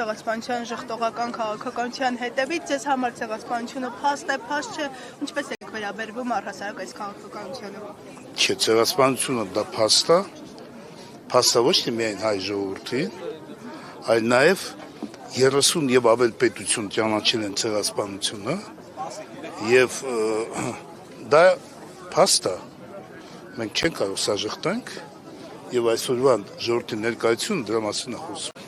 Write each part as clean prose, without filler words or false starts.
ցեղասպանության ժխտողական քաղաքականության հետևից ձեզ համար ցեղասպանությունը փաստ է, փաստ չէ, ինչպես եք վերաբերվում առհասարակ այս քաղաքականությանը։ Չէ, ցեղասպանությունը դա փաստ է, փաստը ոչ թե միայն հայ ժողովրդին, այլ նաև 30 եւ ավել պետություն ճանաչել են ցեղասպանությունը եւ դա փաստ է, մենք չենք կարող սա ժխտենք եւ այսօրվա ժողովրդի ներկայությունը դրա մասին է խոսում։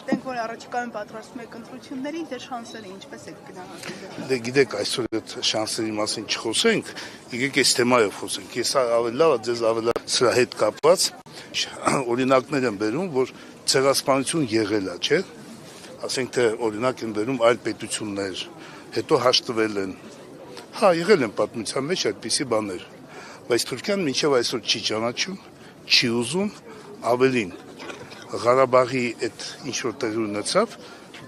Դենք որ առաջիկայում պատրաստում եք ընտրություններին, ձեր շանսերը ինչպես եք գնահատում։ Դե գիտեք, այսօր այդ շանսերի մասին չխոսենք, եկեք այս թեմայով խոսենք։ Ես ավելի լավ ձեզ ավելի սրա հետ կապված օրինակներ եմ բերում, որ ցեղասպանություն եղել է, չէ՞։ Ասենք թե օրինակ են բերում այլ պետություններ, հետո հաշտվել են։ Հա, եղել են պատմության մեջ այդպիսի բաներ, բայց Թուրքիան մինչև այսօր չի ճանաչում, չի ուզում, ավելին Ղարաբաղի այդ ինչ որ տեղի ունեցավ,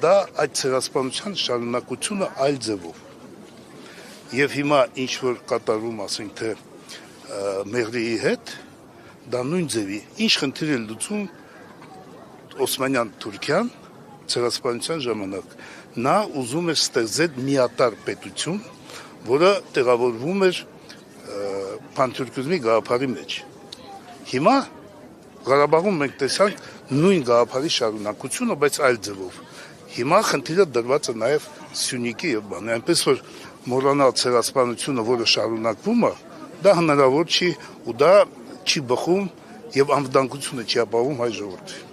դա այդ ցեղասպանության շարունակությունը այլ ձևով։ Եվ հիմա ինչ որ կատարում, ասենք թե Մեղրիի հետ, դա նույն ձևի, ինչ խնդիր է լուծում Օսմանյան Թուրքիան ցեղասպանության ժամանակ։ Նա ուզում էր ստեղծել միատարր պետություն, որը տեղավորվում էր փանթուրքիզմի գաղափարի մեջ։ Հիմա Ղարաբաղում մենք տեսանք նույն գաղափարի շարունակությունը, բայց այլ ձևով։ Հիմա խնդիրը դրված է նաև Սյունիքի եւ բանը, այնպես որ մոռանալ ցեղասպանությունը, որը շարունակվում է, դա հնարավոր չի ու դա չի բխում եւ անվտանգությունը չի ապահովում հայ ժողովրդի։